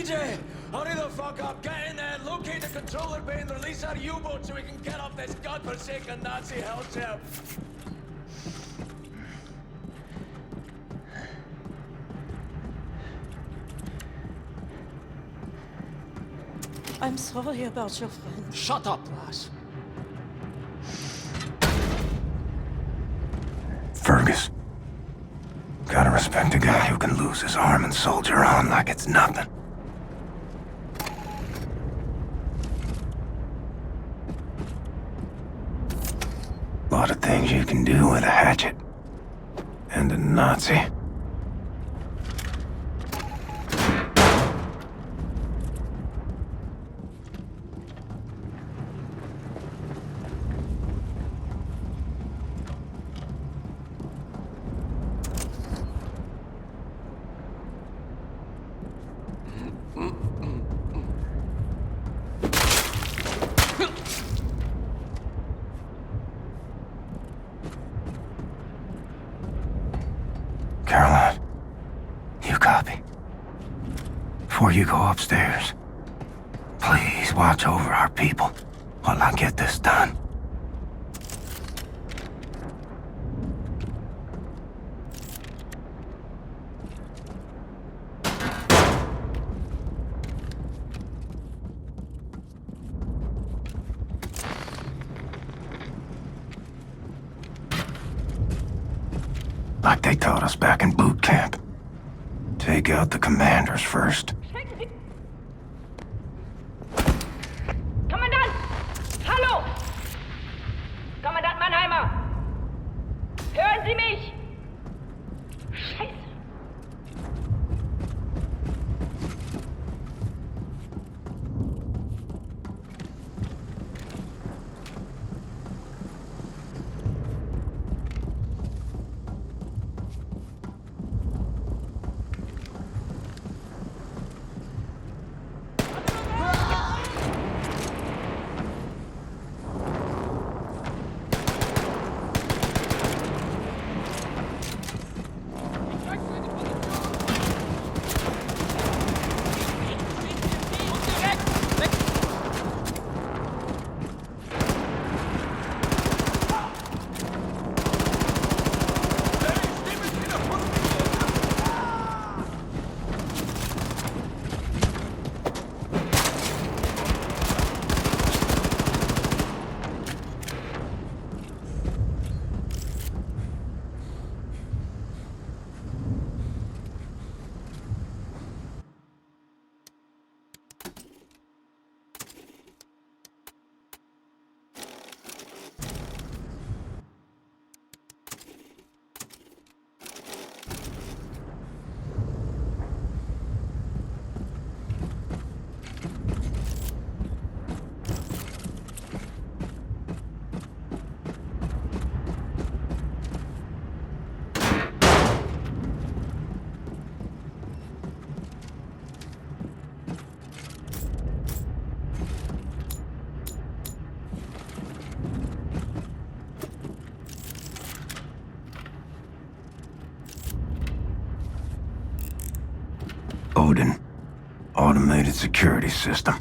DJ! Hurry the fuck up, get in there, locate the controller bay and release our U-boat so we can get off this godforsaken Nazi hell shell. I'm sorry about your friend. Shut up, lass. Fergus. Gotta respect a guy who can lose his arm and soldier on like it's nothing. Lot of things you can do with a hatchet. And a Nazi. Caroline, you copy? Before you go upstairs, please watch over our people while I get this done. Like they taught us back in boot camp. Take out the commanders first. Kommandant! Hallo! Kommandant Mannheimer! Hören Sie mich? Scheiße! Odin. Automated security system.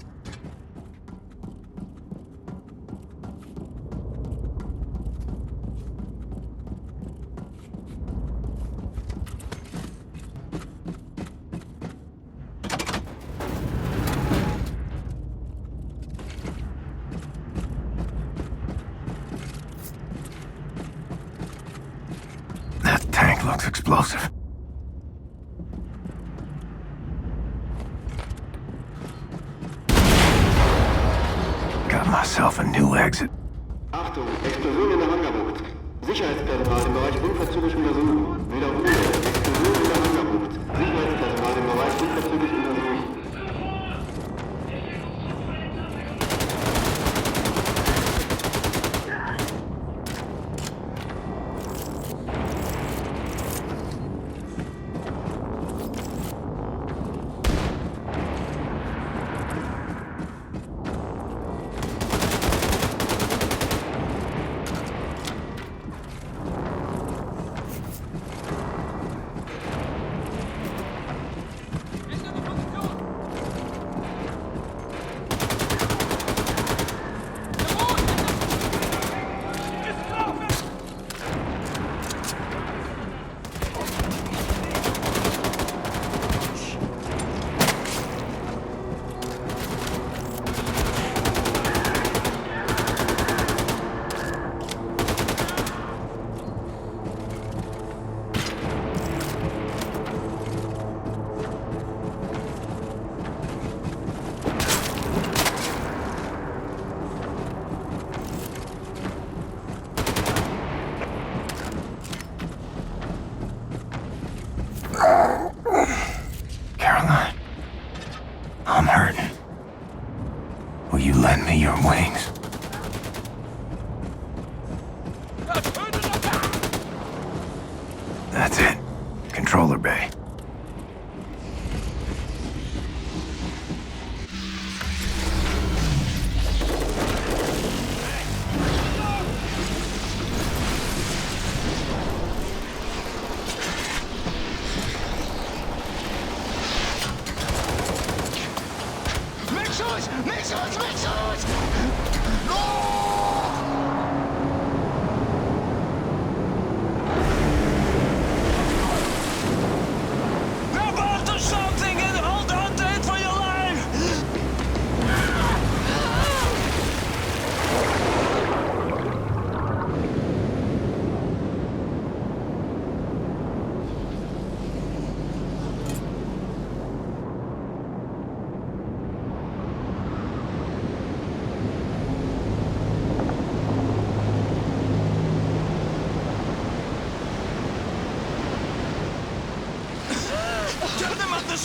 That tank looks explosive. Got myself a new exit. Achtung, Explosion in der Hangarbucht. Sicherheitspersonal im Bereich unverzüglich untersuchen. Wiederhole, Explosion in der Hangarbucht. Sicherheitspersonal im Bereich unverzüglich untersuchen.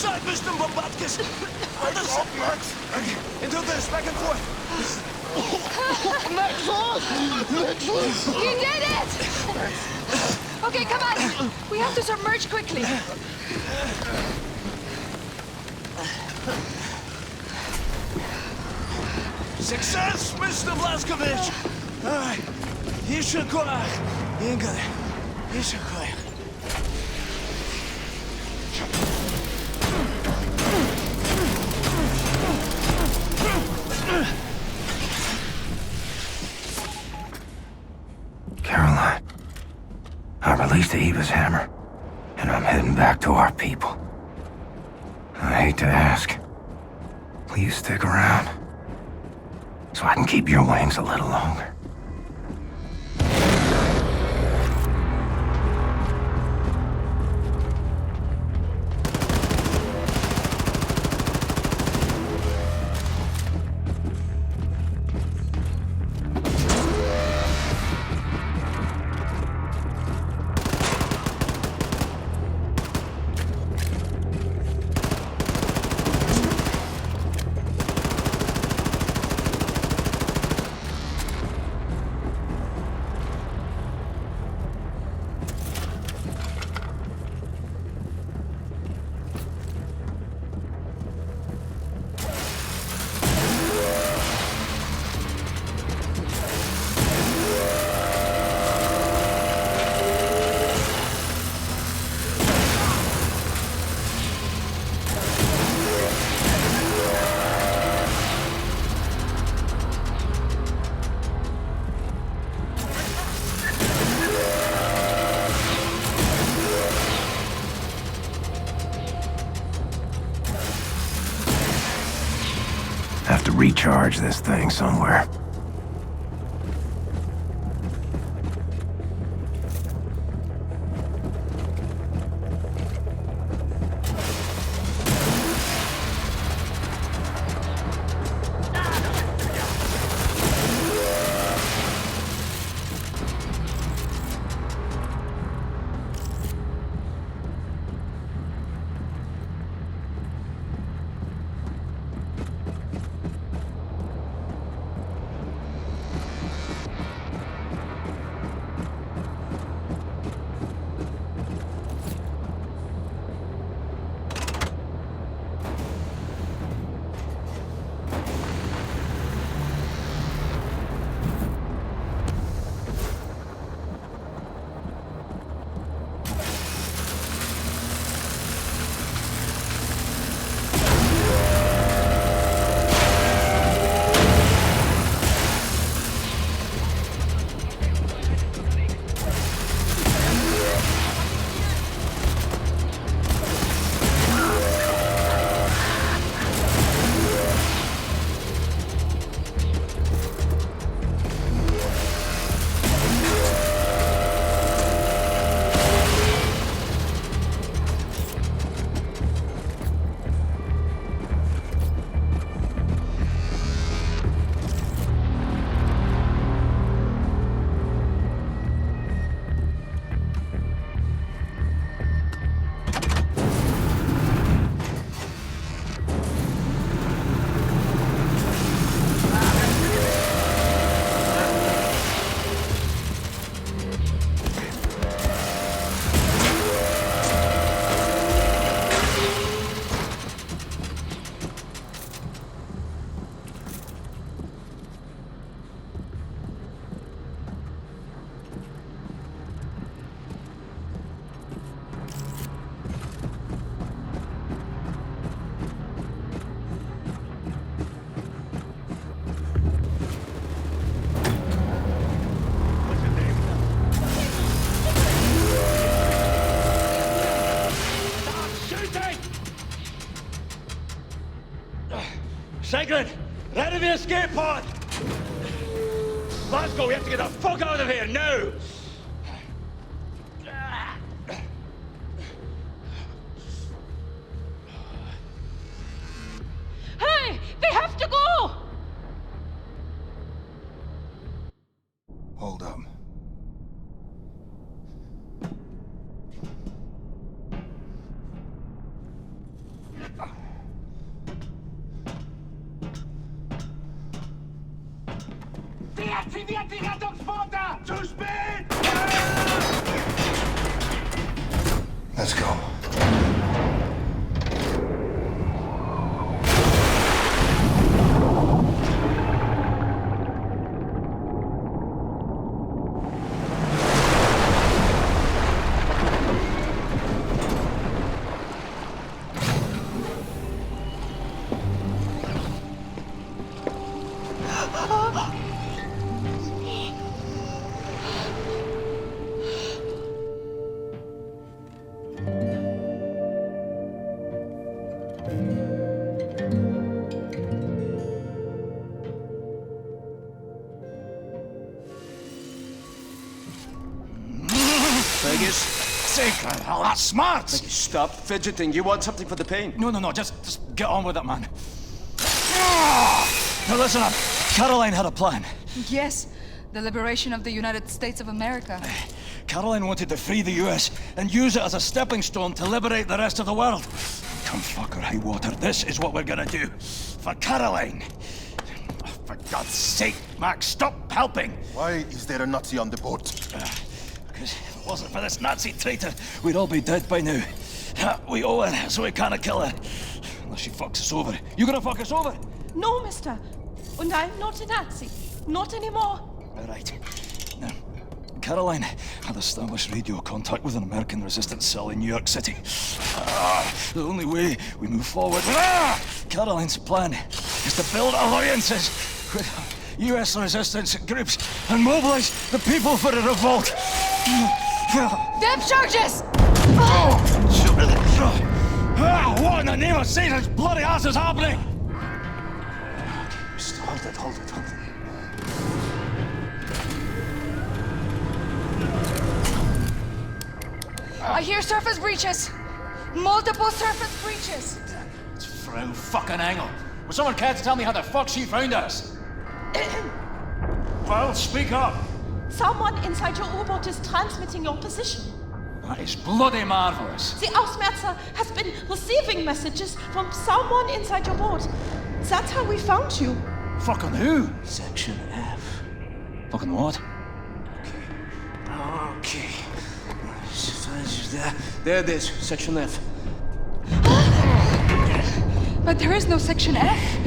side, Mr. Bobatkis! Others! Max! Into this, back and forth! You did it! Okay, come on! We have to submerge quickly. Success, Mr. Blazkowicz! Alright. Еще кое. Игорь. Еще кое. Caroline, I released the Evas hammer, and I'm heading back to our people. I hate to ask. Will you stick around? So I can keep your wings a little longer. Have to recharge this thing somewhere. Sigrid, ready the escape pod! Let's go, we have to get the fuck out of here, now! Hey, we have to go! Hold up. Aktiviert die Rettungsboote! Zu spät! Let's go. Hell, that's smart! Stop fidgeting. You want something for the pain? No, just get on with it, man. Now listen up. Caroline had a plan. Yes, the liberation of the United States of America. Caroline wanted to free the US and use it as a stepping stone to liberate the rest of the world. Come fuck or high water, this is what we're gonna do. For Caroline. Oh, for God's sake, Max, stop helping! Why is there a Nazi on the boat? Because if it wasn't for this Nazi traitor, we'd all be dead by now. We owe her, so we can't kill her. Unless she fucks us over. You gonna fuck us over? No, mister. And I'm not a Nazi. Not anymore. All right. Now, Caroline had established radio contact with an American resistance cell in New York City. The only way we move forward with Caroline's plan is to build alliances with US resistance groups and mobilize the people for a revolt. Depth charges! What in the name of Satan's bloody ass is happening? Hold it. I hear surface breaches. Multiple surface breaches. It's Frau fucking Engel. Will someone care to tell me how the fuck she found us? Well, speak up. Someone inside your U-boat is transmitting your position. That is bloody marvelous. The Ausmerzer has been receiving messages from someone inside your boat. That's how we found you. Fucking who? Section F. Fucking what? Okay. There it is, Section F. But there is no Section F.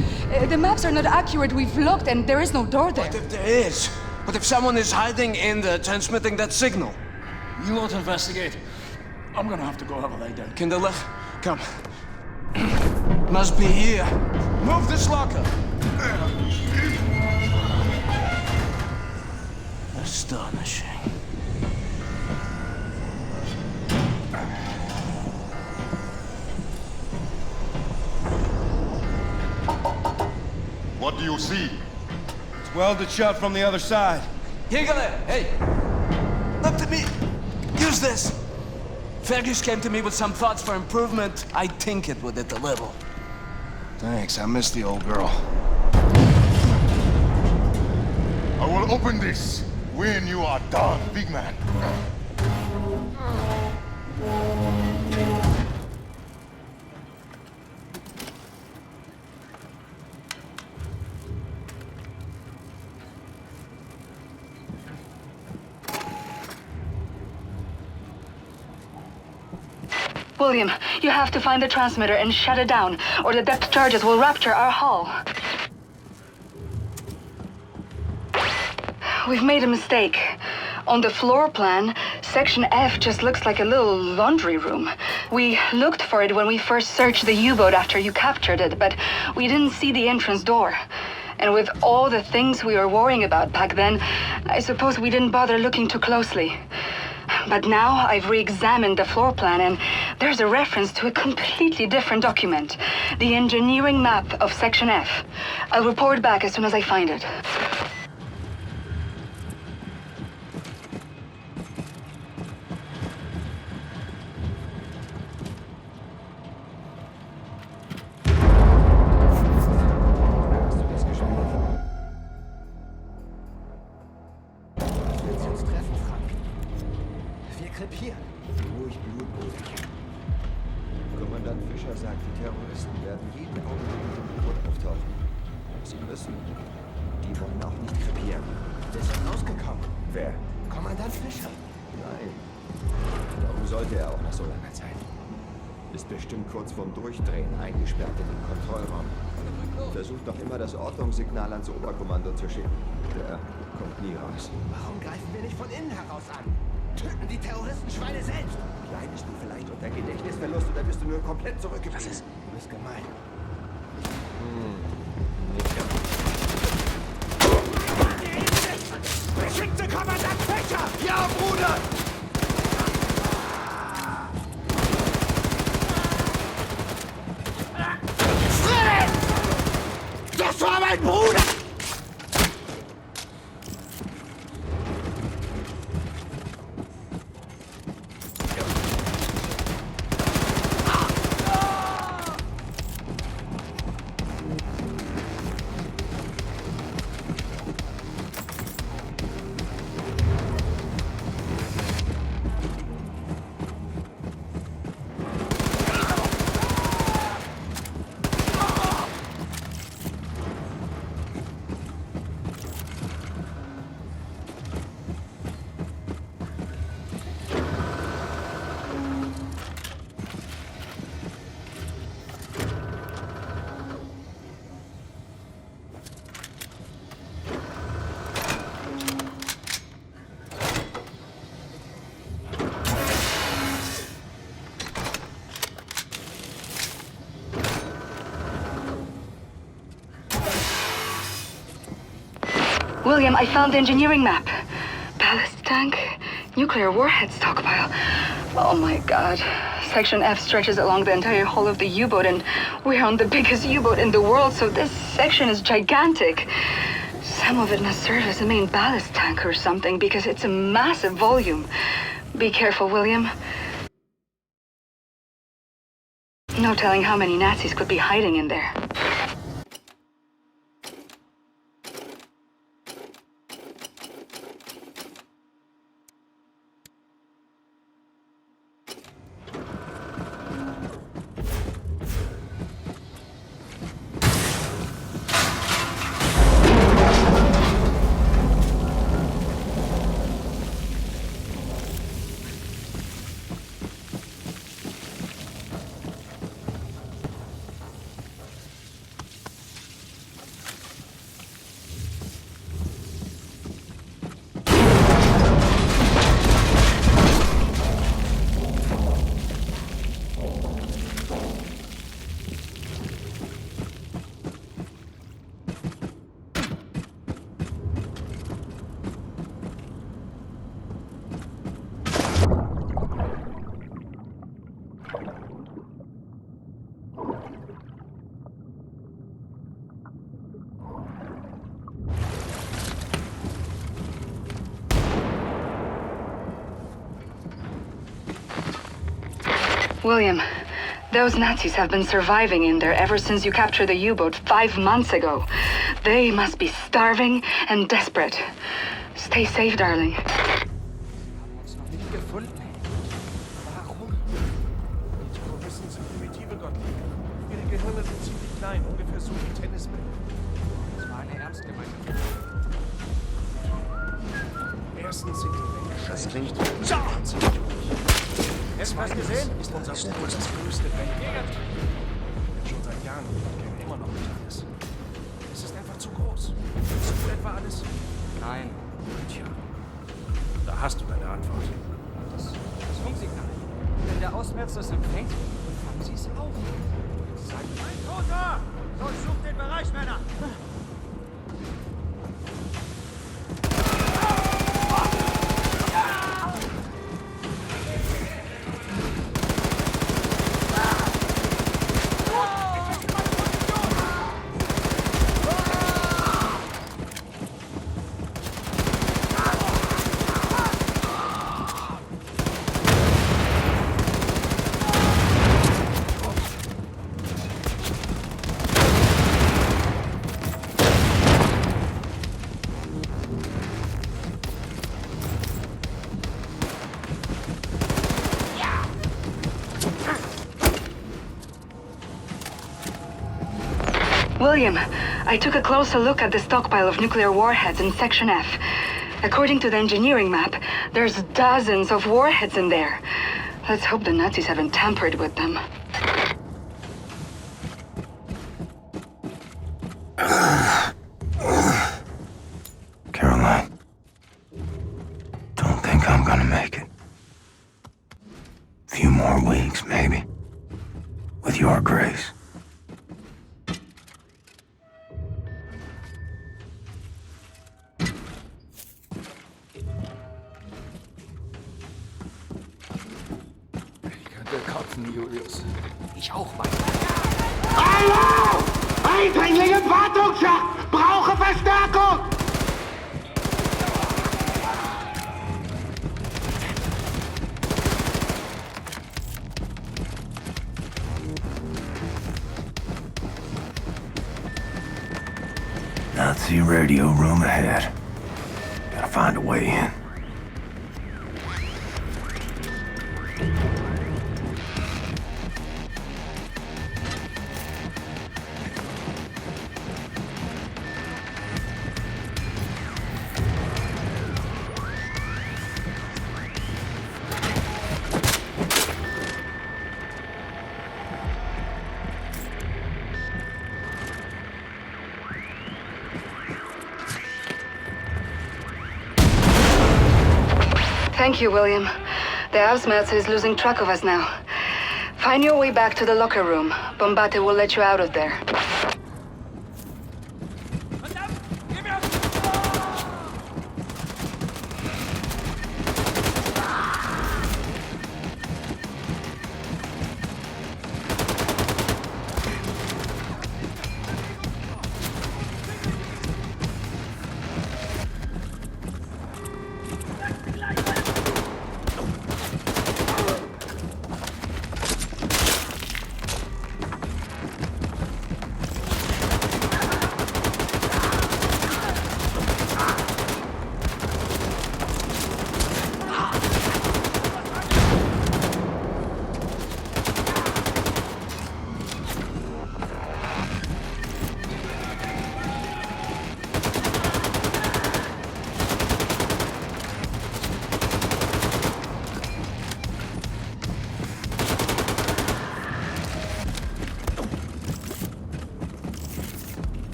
The maps are not accurate. We've looked and there is no door there. What if there is? What if someone is hiding in there, transmitting that signal? You won't investigate. I'm gonna have to go have a lie down. Kindle, come. Must be here. Move this locker. Astonishing. What do you see? It's welded shut from the other side. Hegele, hey! Look to me! Use this! Fergus came to me with some thoughts for improvement. I tinkered with it a little. Thanks, I miss the old girl. I will open this when you are done, big man. William, you have to find the transmitter and shut it down, or the depth charges will rupture our hull. We've made a mistake. On the floor plan, Section F just looks like a little laundry room. We looked for it when we first searched the U-boat after you captured it, but we didn't see the entrance door. And with all the things we were worrying about back then, I suppose we didn't bother looking too closely. But now I've re-examined the floor plan and there's a reference to a completely different document. The engineering map of Section F. I'll report back as soon as I find it. Krepieren. Ruhig blutruhig. Kommandant Fischer sagt, die Terroristen werden jeden Augenblick mit dem U-Boot auftauchen. Sie müssen. Die wollen auch nicht krepieren. Wer? Kommandant Fischer. Nein. Warum sollte er auch nach so langer Zeit? Ist bestimmt kurz vorm Durchdrehen, eingesperrt in den Kontrollraum. Versucht doch immer, das Ortungssignal ans Oberkommando zu schicken. Der kommt nie raus. Warum greifen wir nicht von innen heraus an? Töten die Terroristen Schweine selbst! Leidest du vielleicht unter Gedächtnisverlust oder bist du nur komplett zurückgeblieben? Was ist? Du bist gemein. Nicht ganz. Geschickte Kommandant Fischer! Ja, Bruder! Das war mein Bruder! William, I found the engineering map. Ballast tank, nuclear warhead stockpile. Oh my god. Section F stretches along the entire hull of the U-boat, and we're on the biggest U-boat in the world, so this section is gigantic. Some of it must serve as a main ballast tank or something, because it's a massive volume. Be careful, William. No telling how many Nazis could be hiding in there. William, those Nazis have been surviving in there ever since you captured the U-boat 5 months ago. They must be starving and desperate. Stay safe, darling. Wir haben uns noch nicht gefunden. Warum? Die Terroristen sind primitive Gottliebe. Ihre Gehirne sind ziemlich klein, ungefähr so wie Tennisbälle. Das war eine ernst gemeinte Frage. Erstens sind die Menschen. Das klingt ziemlich ruhig. Hast du was gesehen? Ist unser U-Boot das größte weltweit. Schon seit Jahren und immer noch nicht alles. Es ist einfach zu groß. Willst du etwa alles? Nein. Tja, da hast du deine Antwort. Das Funksignal. Wenn der Auswärts das empfängt, fangen sie es auf. Ein Toter! Durchsucht den Bereich, Männer! William, I took a closer look at the stockpile of nuclear warheads in Section F. According to the engineering map, there's dozens of warheads in there. Let's hope the Nazis haven't tampered with them. Caroline, don't think I'm gonna make it. Few more weeks, maybe. With your grace. Ich könnte kotzen, Julius. Ich auch mal. Hallo! Eindringling im Wartungsschacht! Brauche Verstärkung! Nazi radio room ahead. Gotta find a way in. Thank you, William. The Ausmerzer is losing track of us now. Find your way back to the locker room. Bombate will let you out of there.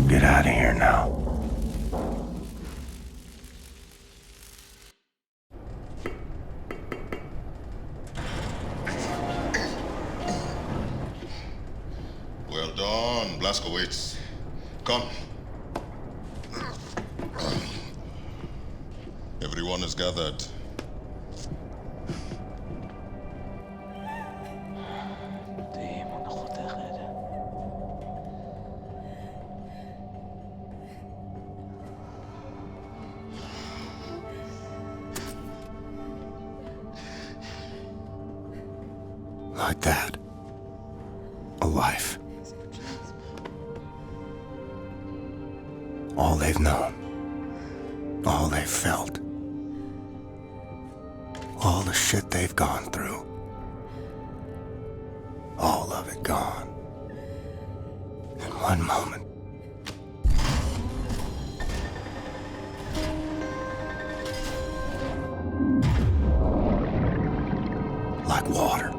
Get out of here now. Well done, Blazkowicz. Come. Everyone is gathered. Like that. A life. All they've known. All they've felt. All the shit they've gone through. All of it gone. In one moment. Like water.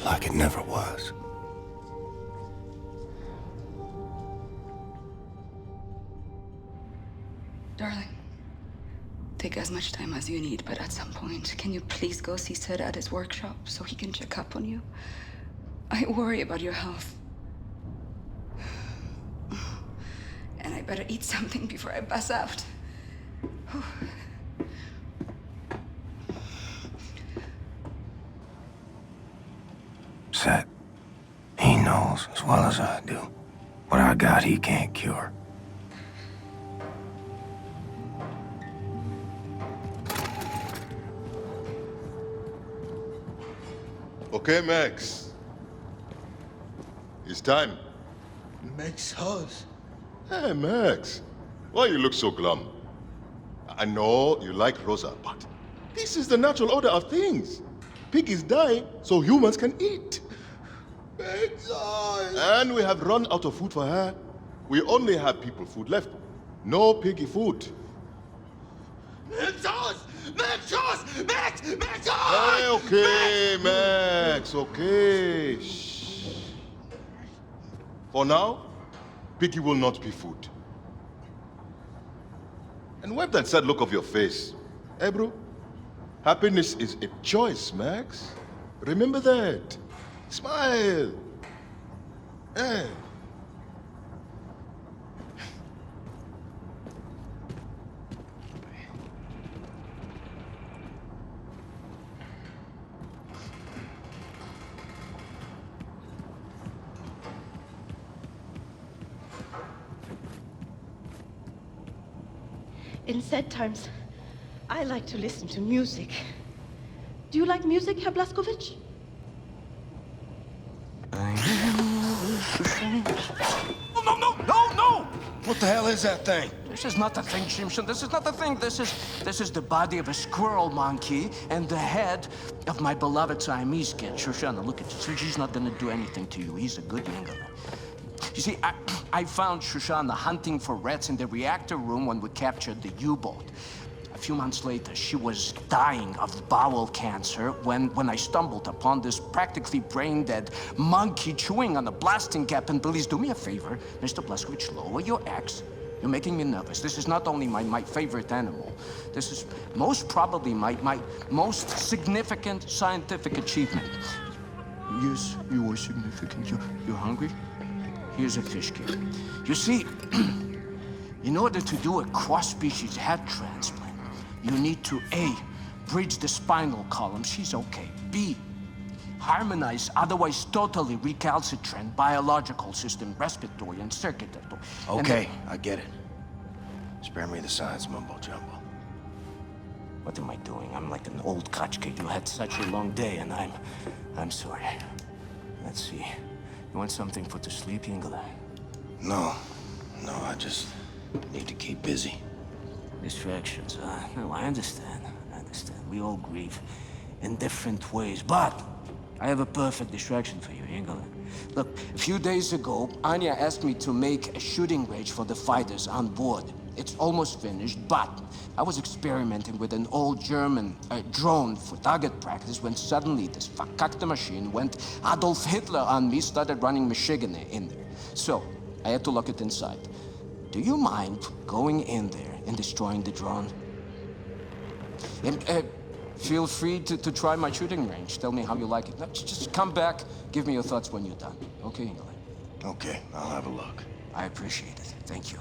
Like it never was. Darling, take as much time as you need, but at some point, can you please go see Sid at his workshop so he can check up on you? I worry about your health. And I better eat something before I pass out. Set. He knows as well as I do. What I got, he can't cure. Okay, Max. It's time. Max House. Hey, Max. Why you look so glum? I know you like Rosa, but this is the natural order of things. Piggies die so humans can eat. Max House. And we have run out of food for her. We only have people food left. No piggy food. Max House! Max House! Max House! Hey, okay, Max, okay. Shh. For now, piggy will not be food. And wipe that sad look off your face. Hey, bro. Happiness is a choice, Max. Remember that. Smile. Hey. In sad times, I like to listen to music. Do you like music, Herr Blazkowicz? No! What the hell is that thing? This is not the thing, Shimshon. This is not the thing. This is the body of a squirrel monkey and the head of my beloved Siamese kid. Shoshana, look at this. He's not gonna do anything to you. He's a good Yingler. You see, I found Shoshana hunting for rats in the reactor room when we captured the U-boat. A few months later, she was dying of bowel cancer when I stumbled upon this practically brain-dead monkey chewing on a blasting cap. And please do me a favor, Mr. Blazkowicz, lower your axe. You're making me nervous. This is not only my favorite animal. This is most probably my most significant scientific achievement. Yes, you are significant. You're hungry? Here's a fish cake. You see, in order to do a cross-species head transplant, you need to A, bridge the spinal column. She's okay. B, harmonize otherwise totally recalcitrant biological system, respiratory and circulatory. Okay, I get it. Spare me the science mumbo-jumbo. What am I doing? I'm like an old Koch kid. You had such a long day, and I'm sorry. Let's see. You want something put to sleep, Yingler? No, I just need to keep busy. Distractions, no, I understand. We all grieve in different ways, but I have a perfect distraction for you, Yingler. Look, a few days ago, Anya asked me to make a shooting range for the fighters on board. It's almost finished, but I was experimenting with an old German drone for target practice when suddenly this verkackte machine went Adolf Hitler on me, started running Michigan in there. So, I had to lock it inside. Do you mind going in there and destroying the drone? And feel free to try my shooting range. Tell me how you like it. No, just come back, give me your thoughts when you're done. Okay, Yingler? Okay, I'll have a look. I appreciate it. Thank you.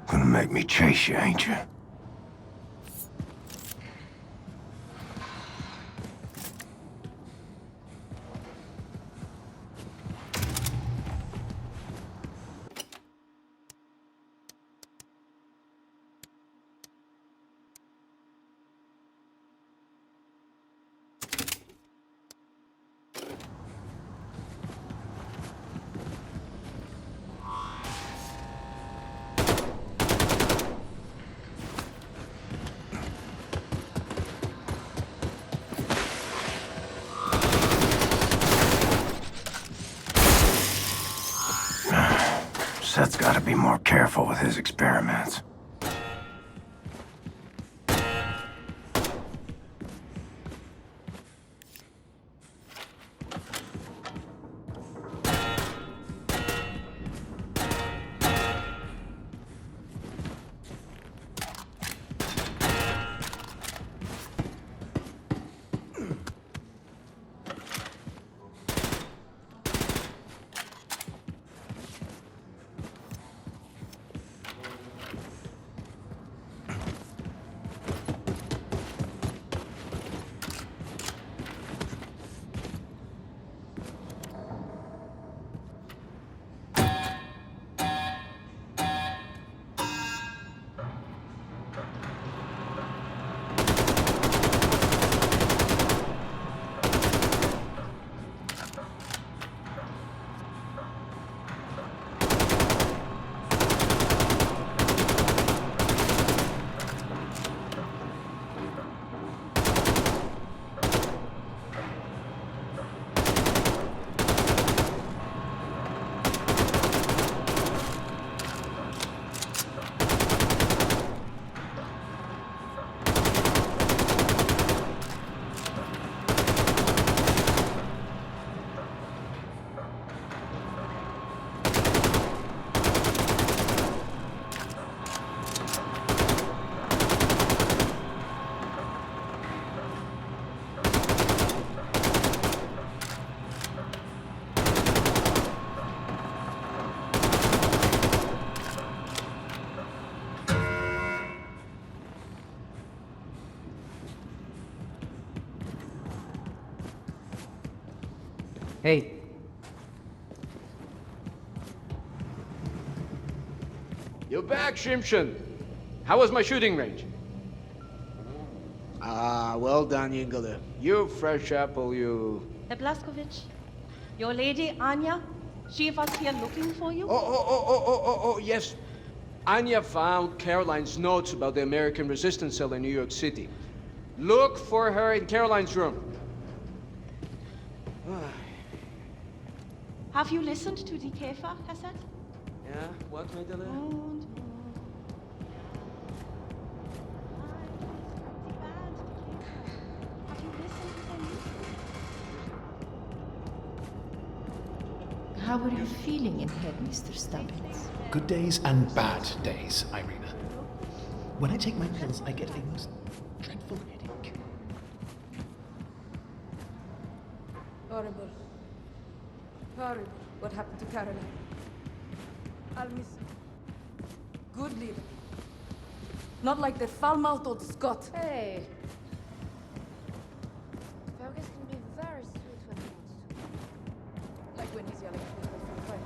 Gonna make me chase you, ain't you? be more careful with his experiments. Hey. You're back, Shimshon. How was my shooting range? Well done, Yingler. You fresh apple, you... Herr Blaskowitz, your lady Anya, she was here looking for you? Oh, yes. Anya found Caroline's notes about the American resistance cell in New York City. Look for her in Caroline's room. Have you listened to the Käfer, Hassad? Yeah, what, Mädele? Have you listened to their music? How are you feeling in head, Mr. Stubbins? Good days and bad days, Irina. When I take my pills, I get a most dreadful headache. Horrible. Horrible. What happened to Caroline? I'll miss her. Good leader. Not like the foul-mouthed old Scot. Hey. Fergus can be very sweet when he wants to. Like when he's yelling at people from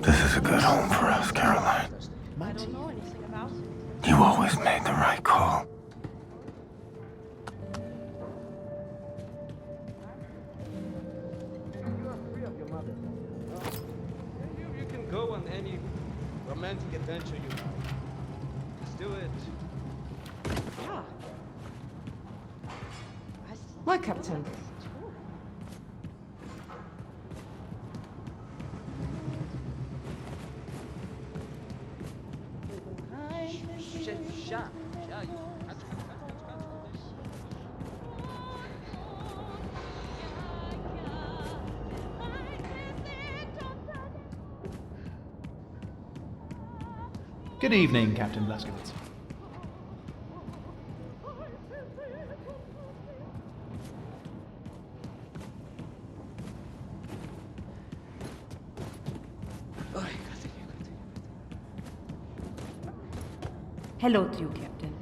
This is a good home for us, Caroline. I don't know anything about it. You always made the right call. You can go on any romantic adventure you like. Just do it. Yeah. My captain. Good evening, Captain Blaskowitz. Hello to you, Captain.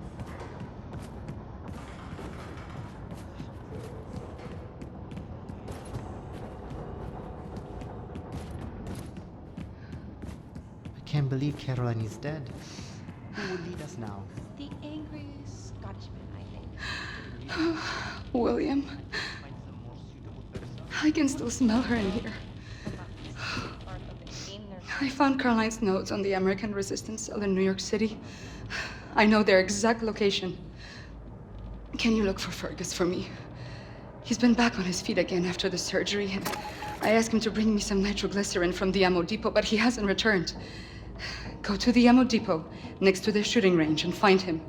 I can't believe Caroline is dead. Who will lead us now? The angry Scotsman, I think. William. I can still smell her in here. I found Caroline's notes on the American resistance cell in New York City. I know their exact location. Can you look for Fergus for me? He's been back on his feet again after the surgery, and I asked him to bring me some nitroglycerin from the ammo depot, but he hasn't returned. Go to the ammo depot, next to the shooting range, and find him.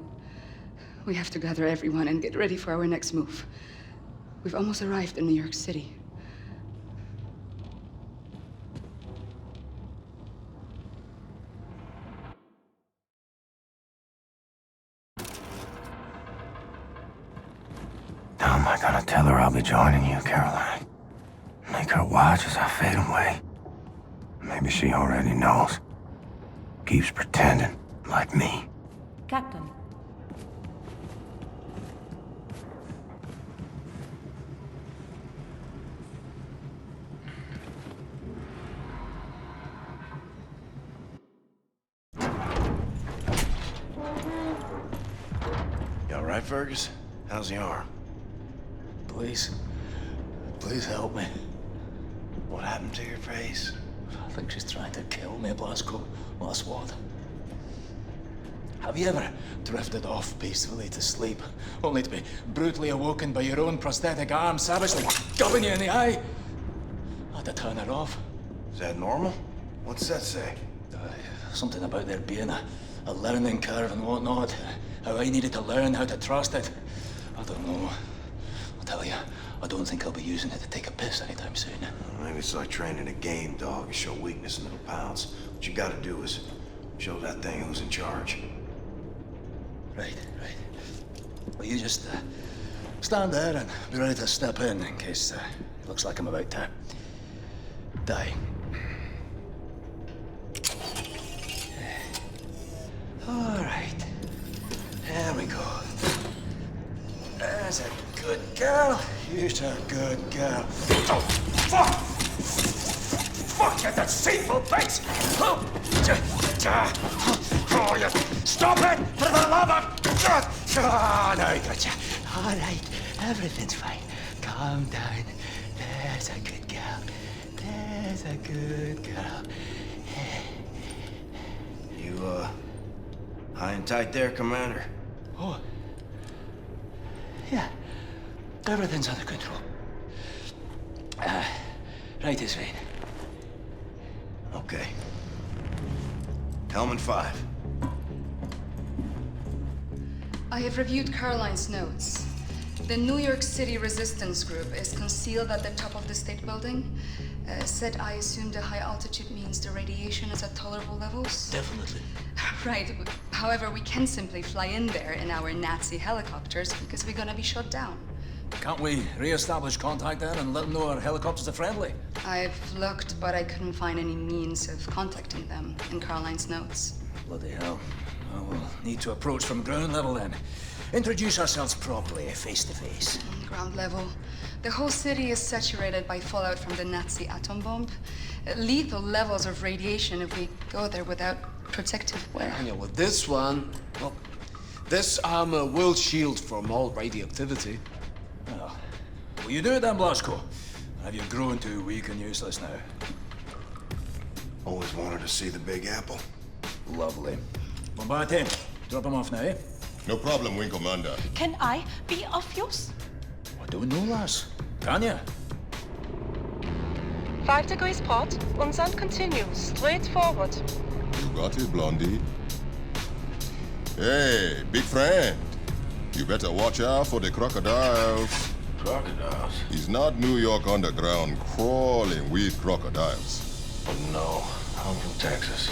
We have to gather everyone and get ready for our next move. We've almost arrived in New York City. How am I gonna tell her I'll be joining you, Caroline? Make her watch as I fade away. Maybe she already knows. Keeps pretending, like me. Captain. You all right, Fergus? How's the arm? Please help me. What happened to your face? I think she's trying to kill me, Blasco. That's what. Have you ever drifted off peacefully to sleep, only to be brutally awoken by your own prosthetic arm savagely gubbing you in the eye? I had to turn her off. Is that normal? What's that say? Something about there being a learning curve and whatnot. How I needed to learn how to trust it. I don't know. I'll tell you, I don't think I'll be using it to take a piss anytime soon. Maybe it's like training a game dog. You show weakness in little pounds. What you gotta do is show that thing who's in charge. Right. Well, you just stand there and be ready to step in case it looks like I'm about to die. All right. There we go. There's a good girl. You're a good girl. Oh, fuck! Fuck, you deceitful bitch! Oh, you stop it! For the love of God! Oh, no, I got you. All right, everything's fine. Calm down. There's a good girl. There's a good girl. You, high and tight there, Commander? Oh. Yeah. Everything's under control. Right is rain. Okay. Helmet 5. I have reviewed Caroline's notes. The New York City Resistance Group is concealed at the top of the state building. Said I assume the high altitude means the radiation is at tolerable levels? Definitely. Right. However, we can simply fly in there in our Nazi helicopters because we're gonna be shot down. Can't we re-establish contact then and let them know our helicopters are friendly? I've looked, but I couldn't find any means of contacting them in Caroline's notes. Bloody hell. Well, we'll need to approach from ground level then. Introduce ourselves properly, face to face. Ground level. The whole city is saturated by fallout from the Nazi atom bomb. Lethal levels of radiation if we go there without protective wear. Yeah, with this one, well, this armor will shield from all radioactivity. Oh. Will you do it then, Blasco? Have you grown too weak and useless now? Always wanted to see the Big Apple. Lovely. Bombate, drop him off now, eh? No problem, Wing Commander. Can I be of use? I don't know, lass. Can ya? 5 degrees port, and then continue straight forward. You got it, Blondie. Hey, big friend. You better watch out for the crocodiles. Crocodiles? It's not New York underground crawling with crocodiles. Oh no, I'm from Texas.